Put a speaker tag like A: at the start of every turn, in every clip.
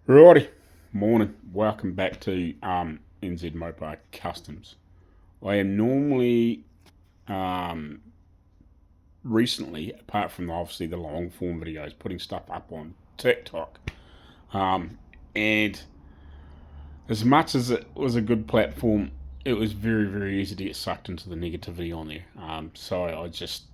A: Righty, morning. Welcome back to NZ Mobile Customs. I am normally, um, recently, apart from obviously the long form videos, putting stuff up on TikTok. And as much as it was a good platform, it was very, very easy to get sucked into the negativity on there. So I just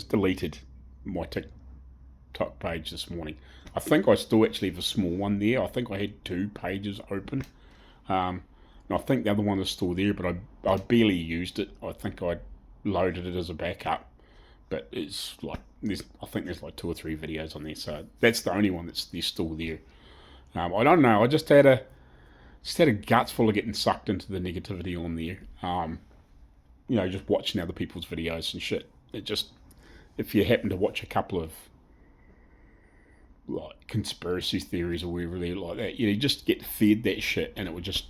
A: deleted my TikTok page this morning. I think I still actually have a small one there. I think I had two pages open. And I think the other one is still there, but I barely used it. I think I loaded it as a backup. But it's like, I think there's like two or three videos on there. So that's the only one that's still there. I don't know. I just had a guts full of getting sucked into the negativity on there. Just watching other people's videos and shit. It just, if you happen to watch a couple of like conspiracy theories or whatever they like that, you just get fed that shit, and it was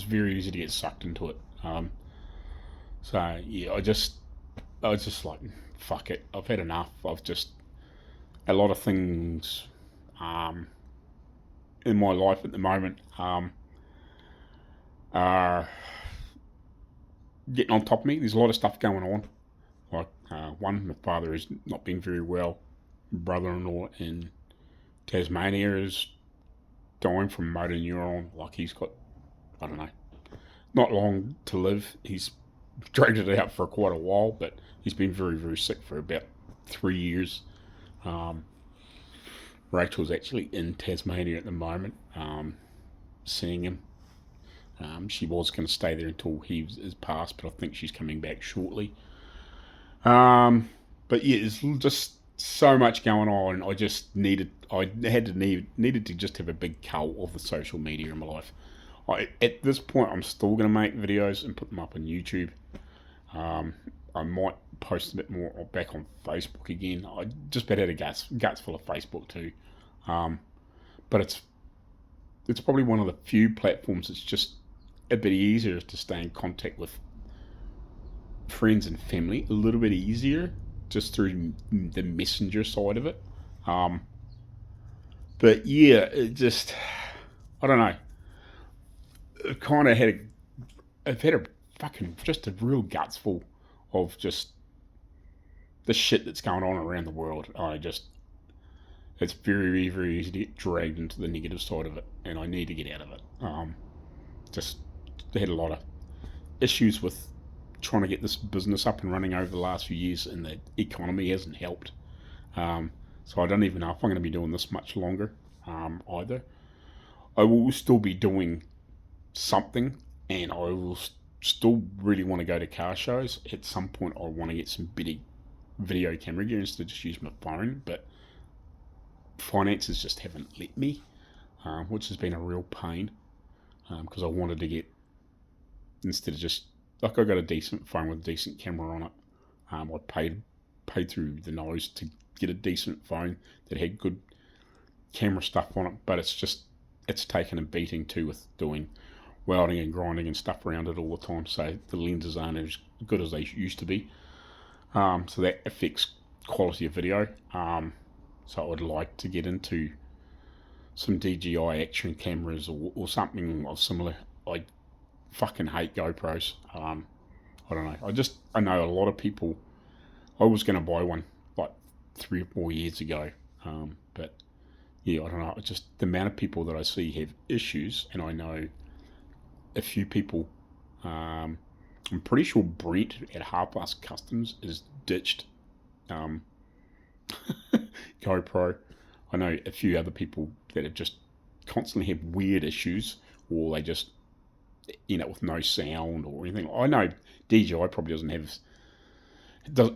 A: very easy to get sucked into it. So yeah, I was just like, fuck it, I've had enough. A lot of things in my life at the moment are getting on top of me. There's a lot of stuff going on. Like one, my father is not being very well. Brother-in-law in Tasmania is dying from motor neuron. Like he's got, I don't know, not long to live. He's dragged it out for quite a while, but he's been very, very sick for about 3 years. Rachel's actually in Tasmania at the moment, seeing him. She was going to stay there until he is passed, but I think she's coming back shortly. But yeah, it's just so much going on. Needed to just have a big cull of the social media in my life. At this point, I'm still going to make videos and put them up on YouTube. I might post a bit more back on Facebook again. I just about had a guts full of Facebook too. But it's probably one of the few platforms that's just a bit easier to stay in contact with friends and family. A little bit easier just through the messenger side of it. But yeah, I don't know. I've kind of I've had a fucking, just a real guts full of just the shit that's going on around the world. It's very, very easy to get dragged into the negative side of it, and I need to get out of it. Just had a lot of issues with trying to get this business up and running over the last few years, and the economy hasn't helped. So I don't even know if I'm going to be doing this much longer either. I will still be doing something, and I will still really want to go to car shows. At some point, I want to get some better video camera gear instead of just use my phone, but finances just haven't let me, which has been a real pain, because I wanted to get, instead of just, like, I got a decent phone with a decent camera on it. I paid through the nose to get a decent phone that had good camera stuff on it, but it's taken a beating too with doing welding and grinding and stuff around it all the time, so the lenses aren't as good as they used to be. So that affects quality of video. So I would like to get into some DJI action cameras or something similar. I fucking hate GoPros. I don't know. I know a lot of people. I was going to buy one like 3 or 4 years ago, but yeah, I don't know. Just the amount of people that I see have issues, and I know a few people. I'm pretty sure Brent at Halfass Kustoms is ditched GoPro. I know a few other people that have just constantly have weird issues, or they just with no sound or anything. I know DJI probably doesn't have,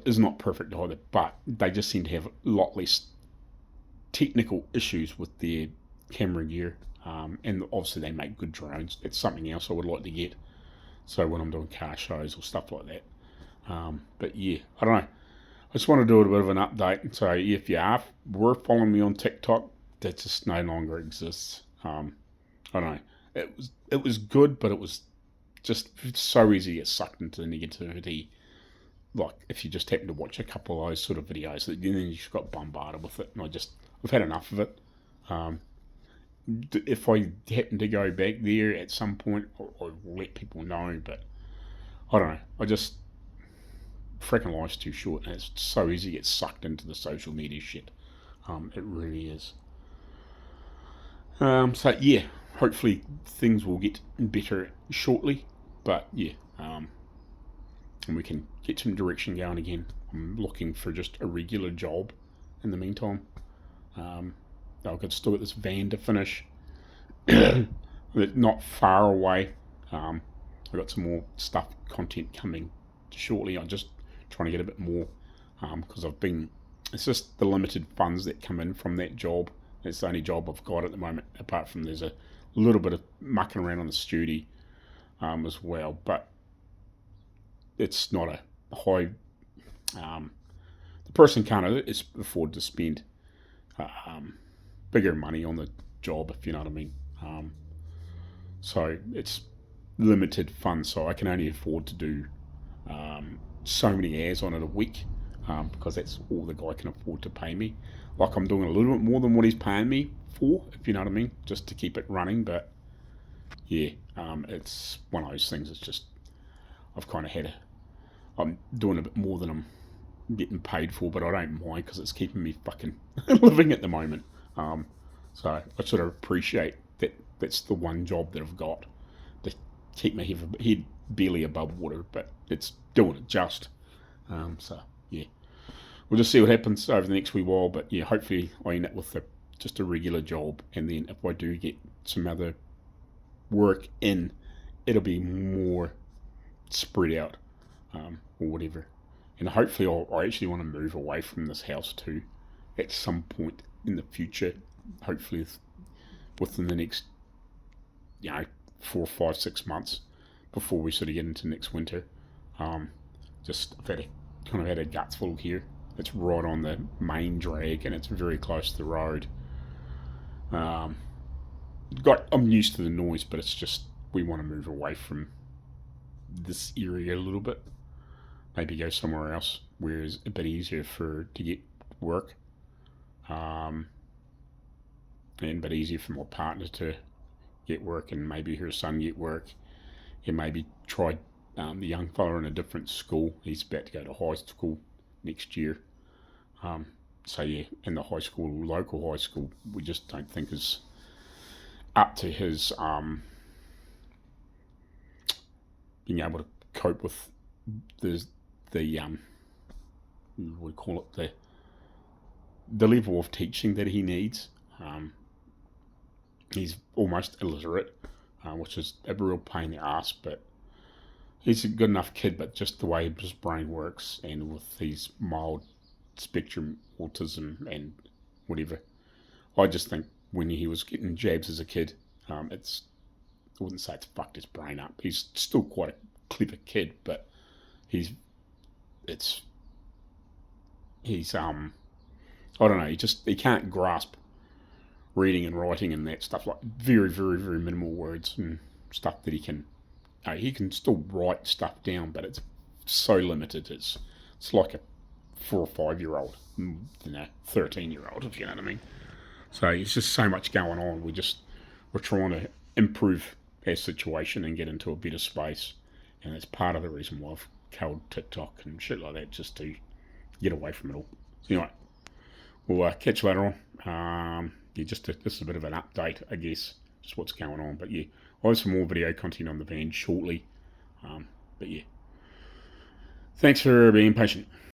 A: is not perfect either, but they just seem to have a lot less technical issues with their camera gear. And obviously they make good drones. It's something else I would like to get. So when I'm doing car shows or stuff like that. But yeah, I don't know. I just want to do a bit of an update. So if you were following me on TikTok, that just no longer exists. I don't know. It was good, but it was just so easy to get sucked into the negativity. Like if you just happen to watch a couple of those sort of videos, then you just got bombarded with it, and I've had enough of it. If I happen to go back there at some point, I'll let people know. But I don't know. I just freaking life's too short, and it's so easy to get sucked into the social media shit. It really is. So yeah, hopefully things will get better shortly. But yeah, and we can get some direction going again. I'm looking for just a regular job in the meantime. Um, I've still got this van to finish. Not far away. I've got some more content coming shortly. I'm just trying to get a bit more because it's just the limited funds that come in from that job. It's the only job I've got at the moment, apart from there's a little bit of mucking around on the studio as well. But it's not a high. The person can't afford to spend bigger money on the job, if you know what I mean. So it's limited funds, so I can only afford to do so many hours on it a week because that's all the guy can afford to pay me. Like I'm doing a little bit more than what he's paying me for, if you know what I mean, just to keep it running. But yeah, it's one of those things. It's just I'm doing a bit more than I'm getting paid for, but I don't mind because it's keeping me fucking living at the moment. So I sort of appreciate that that's the one job that I've got to keep my head barely above water, but it's doing it just. So yeah, we'll just see what happens over the next wee while. But yeah, hopefully I end up with just a regular job, and then if I do get some other work in, it'll be more spread out or whatever. And hopefully I actually want to move away from this house too at some point in the future. Hopefully within the next 4, 5, 6 months before we sort of get into next winter. I've had a guts full here. It's right on the main drag and it's very close to the road. I'm used to the noise, but it's just we want to move away from this area a little bit. Maybe go somewhere else where it's a bit easier to get work, and a bit easier for my partner to get work, and maybe her son get work, and maybe try the young fella in a different school. He's about to go to high school next year. So yeah, in the local high school, we just don't think is up to his being able to cope with the we call it the level of teaching that he needs. He's almost illiterate, which is a real pain in the ass, but he's a good enough kid, but just the way his brain works and with his mild spectrum autism and whatever, I just think when he was getting jabs as a kid, I wouldn't say it's fucked his brain up. He's still quite a clever kid, but he's I don't know, he can't grasp reading and writing and that stuff, like very, very, very minimal words and stuff that he can still write stuff down, but it's so limited. It's like a 4 or 5 year old, 13-year-old, if you know what I mean. So it's just so much going on. We're trying to improve our situation and get into a better space, and that's part of the reason why I've culled TikTok and shit like that, just to get away from it all. So anyway, we'll catch you later on. This is a bit of an update, I guess, just what's going on. But yeah, I'll have some more video content on the van shortly. But yeah, thanks for being patient.